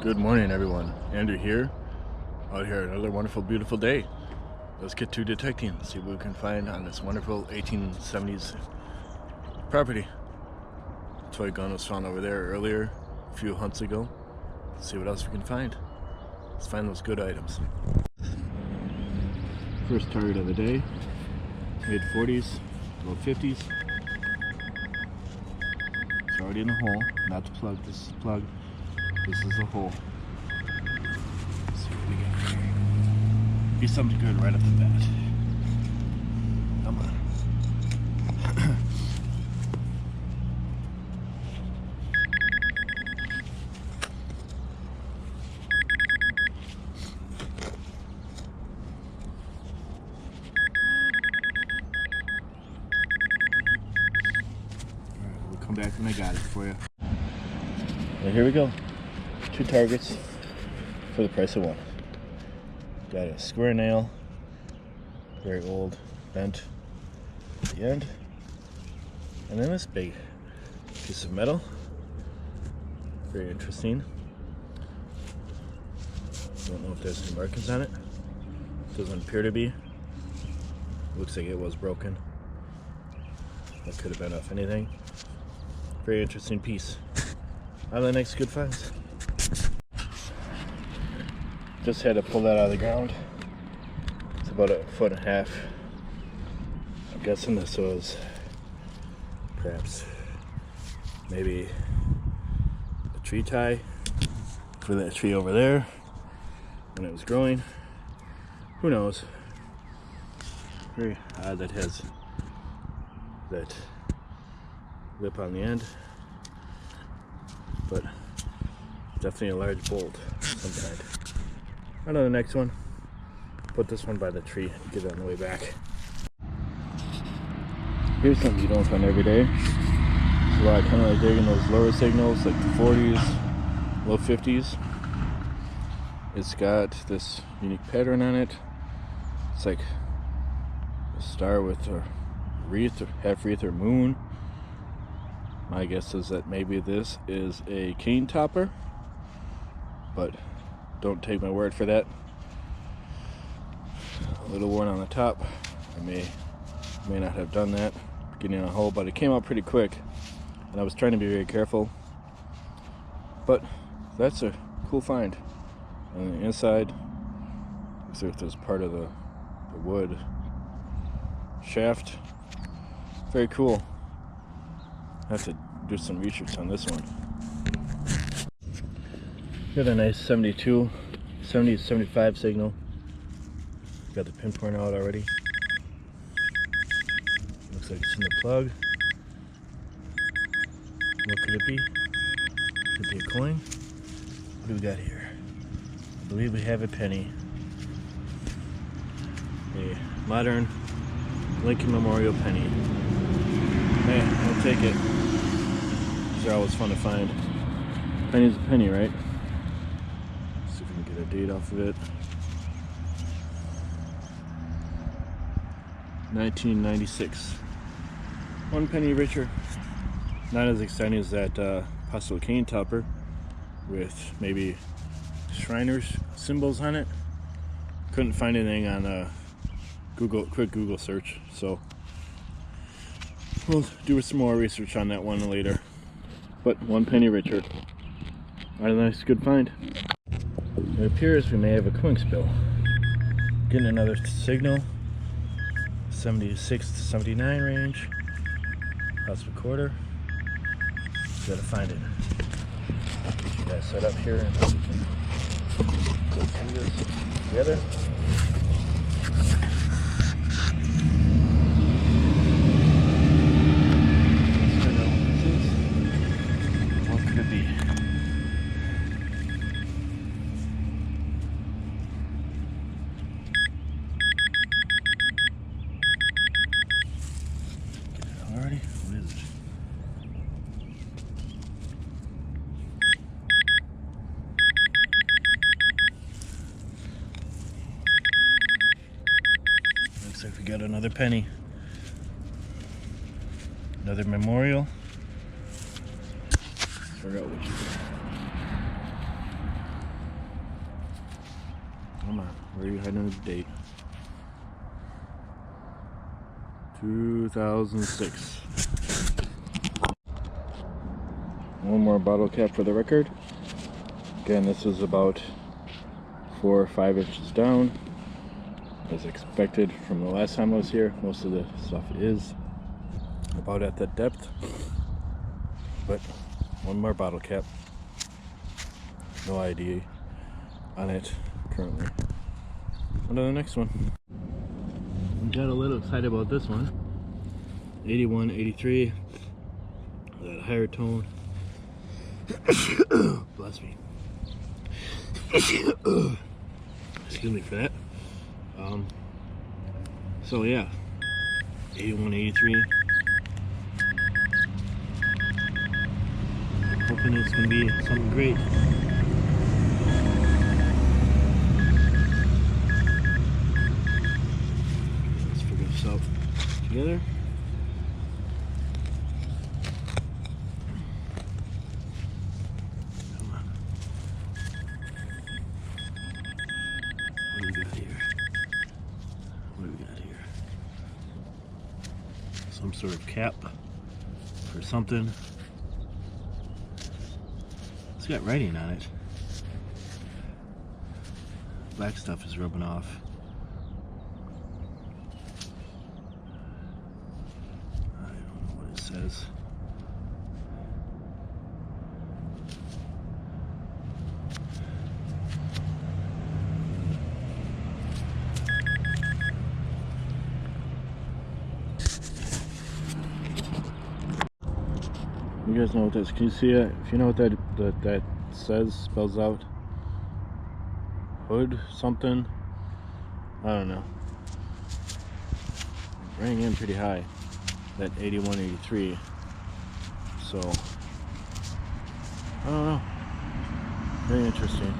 Good morning, everyone. Andrew here, out here another wonderful, beautiful day. Let's get to detecting, see what we can find on this wonderful 1870s property. Toy gun was found over there earlier, a few hunts ago. Let's see what else we can find. Let's find those good items. First target of the day, mid 40s, low 50s. It's already in the hole, not the plug. This is the plug. This is the hole. Let's see what we got here. Be something good right off the bat. Come on. Alright, we'll come back when I got it for you. Well, here we go. 2 targets for the price of 1. Got a square nail, very old, bent at the end, and then this big piece of metal, very interesting. Don't know if there's any markings on it. Doesn't appear to be. Looks like it was broken. That could have been off anything. Very interesting piece. On the next good finds. Just had to pull that out of the ground. It's about 1.5 feet. I'm guessing this was perhaps maybe a tree tie for that tree over there when it was growing. Who knows? Very odd that has that lip on the end, but definitely a large bolt of some kind. On to the next one. Put this one by the tree and get it on the way back. Here's something you don't find every day. So I kind of like digging those lower signals, like the 40s, low 50s. It's got this unique pattern on it. It's like a star with a wreath, or half wreath, or moon. My guess is that maybe this is a cane topper, but don't take my word for that. A little worn on the top. I may not have done that getting in a hole, but it came out pretty quick, and I was trying to be very careful. But that's a cool find. On the inside, looks like there's part of the wood shaft. Very cool. I have to do some research on this one. Got a nice 70 to 75 signal. Got the pinpoint out already. Looks like it's in the plug. What could it be? Could be a coin. What do we got here? I believe we have a penny. A modern Lincoln Memorial penny. Hey, I'll take it. These are always fun to find. Penny's a penny, right? See if we can get a date off of it. 1996. 1 penny richer. Not as exciting as that possible cane topper with maybe Shriners symbols on it. Couldn't find anything on quick Google search, so we'll do some more research on that one later. But 1 penny richer. Alright, a nice good find. It appears we may have a coin spill. Getting another signal. 76 to 79 range. Possible quarter. Gotta find it. Get you guys set up here and we can go through this together. What could it be? Alrighty, what is it? Looks like we got another penny. Another memorial. Forgot which. Come on, where are you hiding the date? 2006. One more bottle cap for the record. Again, this is about 4 or 5 inches down. As expected from the last time I was here, most of the stuff is about at that depth. But one more bottle cap. No ID on it currently. On to the next one. Got a little excited about this one. 81, 83. That higher tone. Bless me. Excuse me for that. So yeah, 81, 83. Hoping it's gonna be something great. Let's figure this out together. Come on. What do we got here? What do we got here? Some sort of cap for something. It's got writing on it. Black stuff is rubbing off. I don't know what it says. You guys know what this? Can you see it? If you know what that says, spells out. Hood something. I don't know. It rang in pretty high. That 81, 83. So I don't know. Very interesting.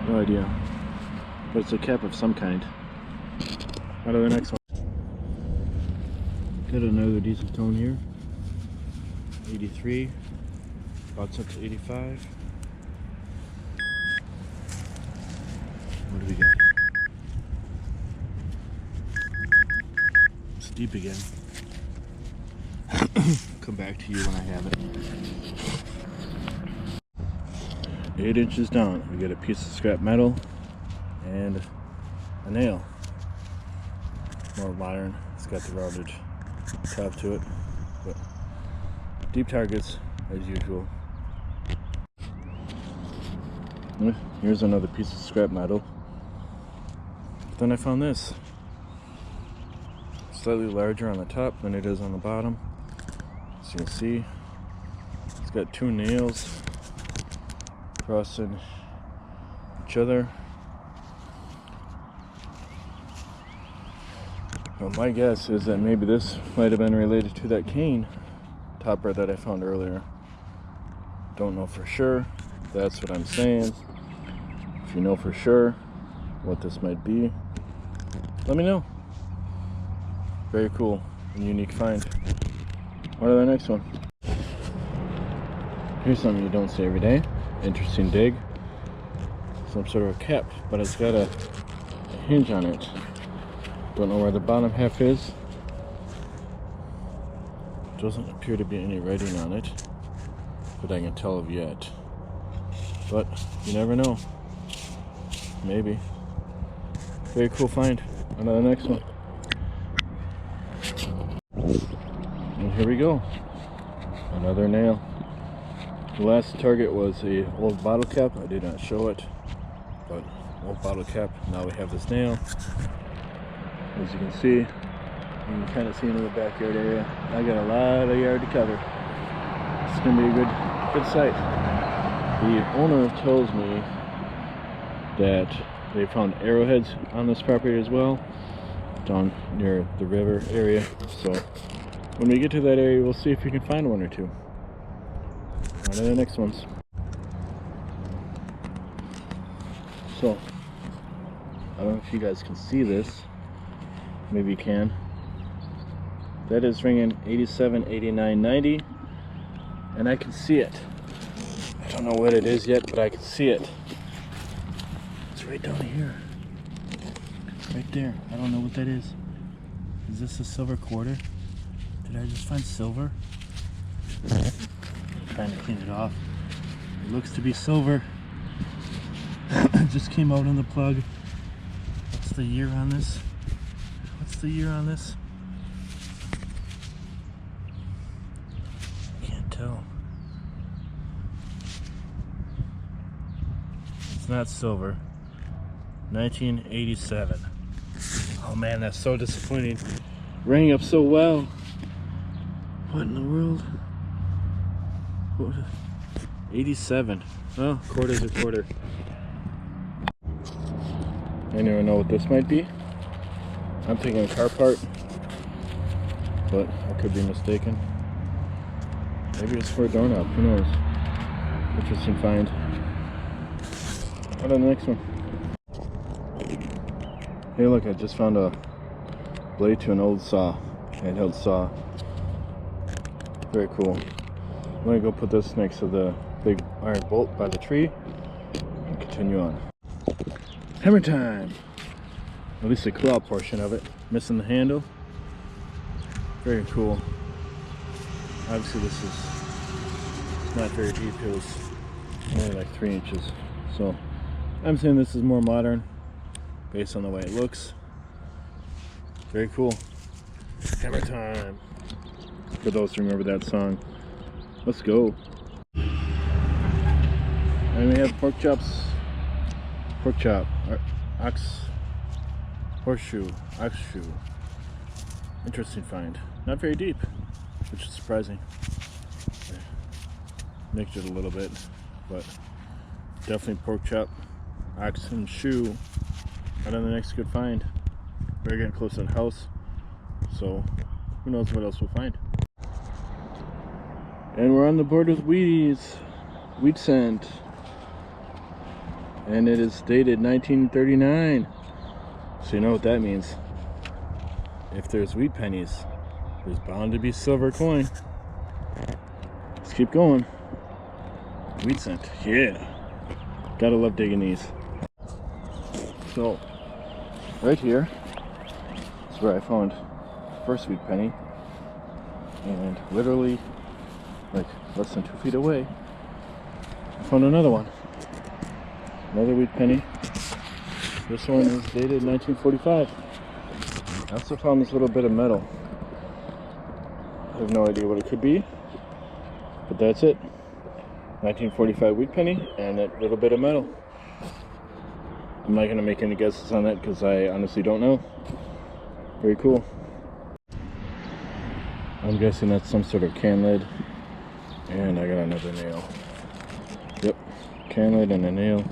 No idea. But it's a cap of some kind. On to the next one. Got another decent tone here. 83, bouts up to 85. What do we got? It's deep again. Come back to you when I have it. 8 inches down, we get a piece of scrap metal and a nail. More modern. It's got the rounded top to it, but deep targets as usual. Here's another piece of scrap metal. But then I found this. Slightly larger on the top than it is on the bottom. As you can see, it's got 2 nails crossing each other. Well, my guess is that maybe this might have been related to that cane topper that I found earlier. Don't know for sure. That's what I'm saying. If you know for sure what this might be, let me know. Very cool and unique find. On to the next one. Here's something you don't see every day. Interesting dig. Some sort of a cap, but it's got a hinge on it. Don't know where the bottom half is. Doesn't appear to be any writing on it that I can tell of yet. But you never know. Maybe. Very cool find. On to the next one. And here we go. Another nail. The last target was a old bottle cap. I did not show it, but old bottle cap. Now we have this nail. As you can see, you can kind of see into the backyard area. I got a lot of yard to cover. It's gonna be a good site. The owner tells me that they found arrowheads on this property as well, down near the river area. So when we get to that area, we'll see if we can find one or two. On to the next ones. So I don't know if you guys can see this. Maybe you can. That is ringing 87, 89, 90, and I can see it. I don't know what it is yet, but I can see it. It's It's right down here. Right there. I don't know what that is. Is this a silver quarter? Did I just find silver? I'm trying to clean it off. It looks to be silver. Just came out on the plug. What's the year on this? What's the year on this? Can't tell. It's not silver. 1987. Oh man, that's so disappointing. Rang up so well. What in the world? What? 87. Well, quarter's a quarter. Anyone know what this might be? I'm thinking a car part, but I could be mistaken. Maybe it's for a doorknob. Who knows? Interesting find. What on the next one? Hey, look! I just found a blade to an old saw, handheld saw. Very cool. I'm gonna go put this next to the big iron bolt by the tree and continue on. Hammer time! At least the claw portion of it. Missing the handle. Very cool. Obviously this is not very deep. It was only like 3 inches. So I'm saying this is more modern based on the way it looks. Very cool. Hammer time! For those who remember that song. Let's go. And we have pork chops. Pork chop. Ox. Horseshoe. Ox shoe. Interesting find. Not very deep, which is surprising. Nicked it a little bit, but definitely pork chop. Ox and shoe. Right on the next good find. We're getting close to the house, so who knows what else we'll find. And we're on the board with Wheaties. Wheat scent. And it is dated 1939. So you know what that means. If there's wheat pennies, there's bound to be silver coin. Let's keep going. Wheat scent. Yeah. Gotta love digging these. So, right here is where I found the first wheat penny. And literally, like less than 2 feet away, I found another one. Another wheat penny. This one is dated 1945. I also found this little bit of metal. I have no idea what it could be, but that's it. 1945 wheat penny and that little bit of metal. I'm not going to make any guesses on that because I honestly don't know. Very cool. I'm guessing that's some sort of can lid. And I got another nail. Yep, can lid and a nail.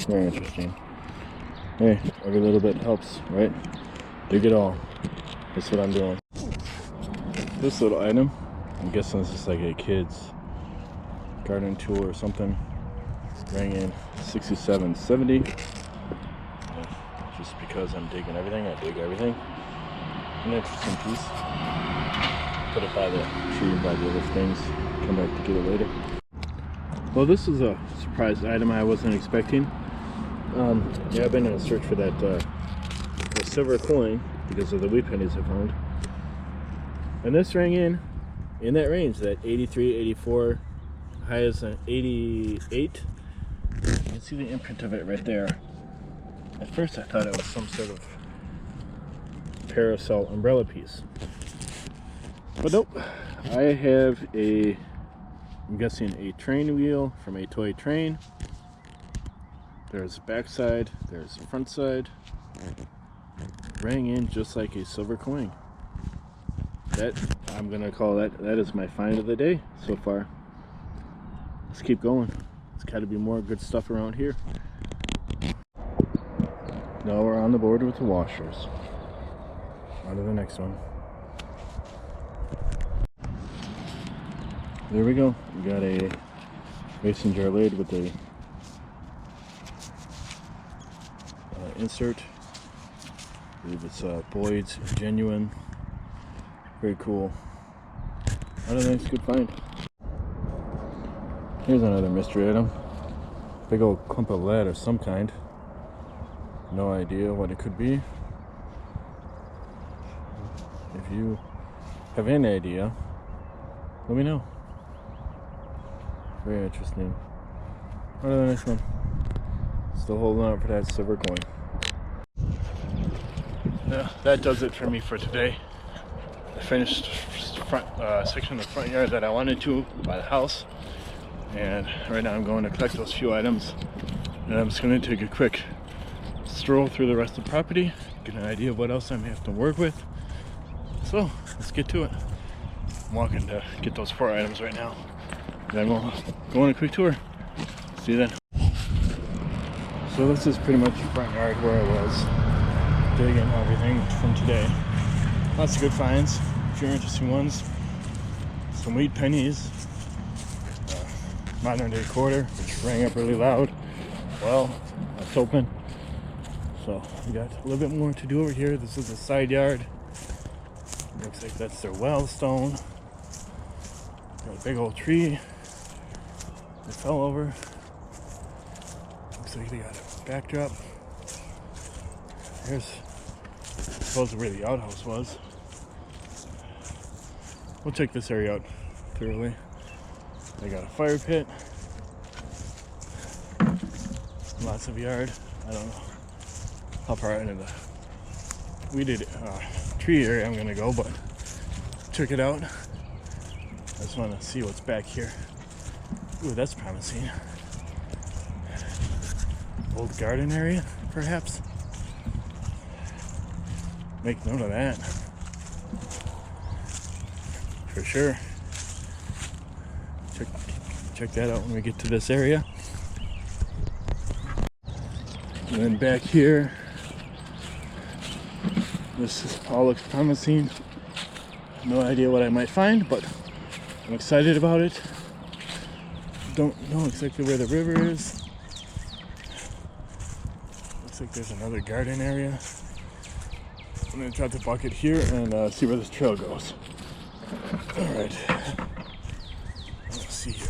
Very interesting. Hey, every little bit helps, right? Dig it all. That's what I'm doing. This little item, I'm guessing this is like a kid's gardening tool or something. Rang in 67.70. Just because I'm digging everything, I dig everything. An interesting piece. Put it by the tree and by the other things. Come back to get it later. Well, this is a surprise item I wasn't expecting. Yeah, I've been in a search for that silver coin because of the wheat pennies I found. And this rang in that range, that 83, 84, high as an 88. You can see the imprint of it right there. At first I thought it was some sort of parasol umbrella piece. But nope, I have I'm guessing a train wheel from a toy train. There's the back side, there's the front side. Rang in just like a silver coin. That, I'm gonna call that is my find of the day so far. Let's keep going. There's gotta be more good stuff around here. Now we're on the board with the washers. On to the next one. There we go. We got a mason jar lid with a insert. I believe it's Boyd's Genuine. Very cool. I don't think it's a good find. Here's another mystery item. Big old clump of lead of some kind. No idea what it could be. If you have any idea, let me know. Very interesting. On to the next one. Still holding out for that silver coin. Yeah, that does it for me for today. I finished front section of the front yard that I wanted to by the house, and right now I'm going to collect those few items, and I'm just going to take a quick stroll through the rest of the property, get an idea of what else I may have to work with. So let's get to it. I'm walking to get those 4 items right now, and I'm going to go on a quick tour. See you then. So this is pretty much the front yard where I was digging everything from today. Lots of good finds, a few interesting ones. Some wheat pennies, modern day quarter, which rang up really loud. Well, it's open. So we got a little bit more to do over here. This is a side yard. Looks like that's their well stone. Got a big old tree that fell over. Looks like they got a backdrop. Here's supposedly where the outhouse was. We'll check this area out thoroughly. They got a fire pit. Lots of yard. I don't know how far into the weeded tree area I'm gonna go, but check it out. I just want to see what's back here. Ooh, that's promising. Old garden area, perhaps. Make note of that. For sure. Check that out when we get to this area. And then back here, this all looks promising. No idea what I might find, but I'm excited about it. Don't know exactly where the river is. Looks like there's another garden area. I'm gonna drop the bucket here and see where this trail goes. Alright. Let's see here.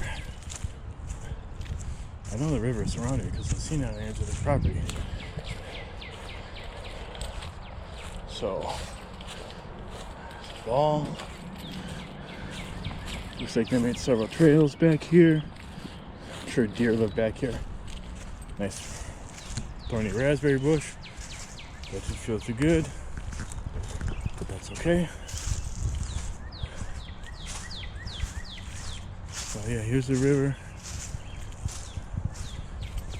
I know the river is around here because I've seen it on the edge of the property. So, ball. Looks like they made several trails back here. I'm sure deer live back here. Nice thorny raspberry bush. That doesn't feel too good, but that's okay. So yeah, here's the river.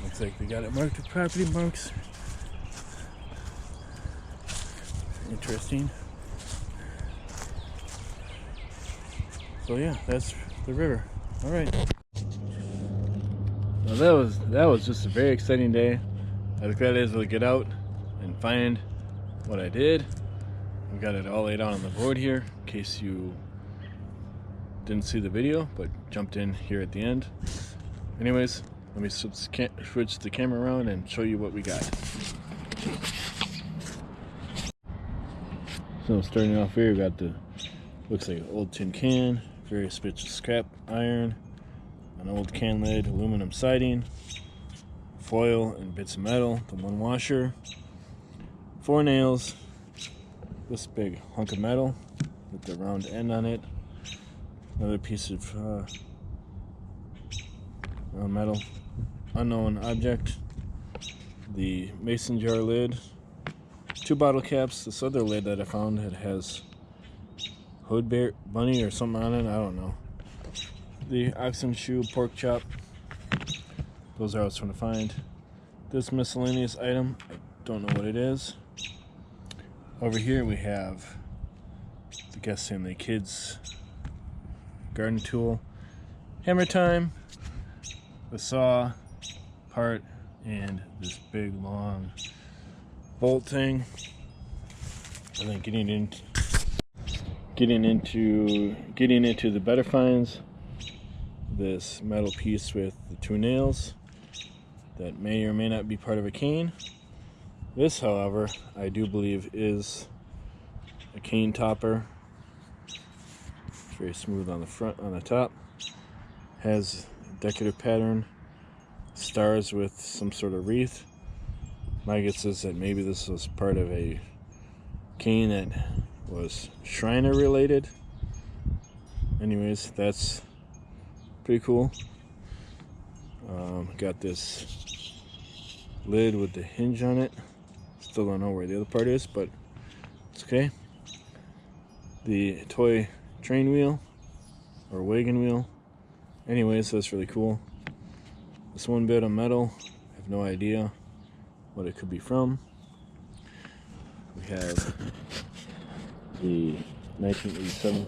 Looks like they got it marked with property marks. Interesting. So yeah, that's the river. All right. Well, that was just a very exciting day. I was glad I was able to get out and find what I did. We got it all laid out on the board here in case you didn't see the video but jumped in here at the end. Anyways, let me switch the camera around and show you what we got. So starting off here, we got the, looks like an old tin can, various bits of scrap iron, an old can lid, aluminum siding, foil and bits of metal, the one washer, 4 nails, this big hunk of metal with the round end on it, another piece of metal, unknown object, the mason jar lid, 2 bottle caps, this other lid that I found, it has hood bear bunny or something on it, I don't know. The oxen shoe pork chop, those are I was trying to find. This miscellaneous item, I don't know what it is. Over here we have, I guess in the kids garden tool, hammer time, the saw part, and this big long bolt thing. I think getting into the better finds, this metal piece with the 2 nails that may or may not be part of a cane. This, however, I do believe is a cane topper. It's very smooth on the front, on the top. Has a decorative pattern stars with some sort of wreath. My guess is that maybe this was part of a cane that was Shriner related. Anyways, that's pretty cool. Got this lid with the hinge on it. Still don't know where the other part is, but it's okay. The toy train wheel or wagon wheel. Anyways, that's really cool. This one bit of metal, I have no idea what it could be from. We have the 1987.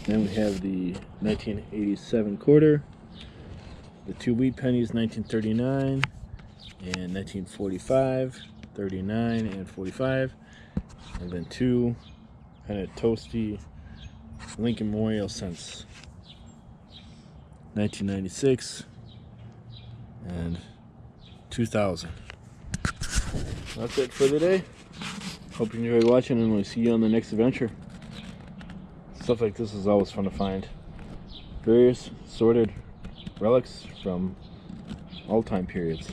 Then we have the 1987 quarter, the 2 wheat pennies, 1939 and 1945, 39 and 45, and then 2 kind of toasty Lincoln Memorial cents, 1996 and 2000. That's it for today. Hope you enjoyed watching, and we'll see you on the next adventure. Stuff like this is always fun to find. Various sorted relics from all time periods.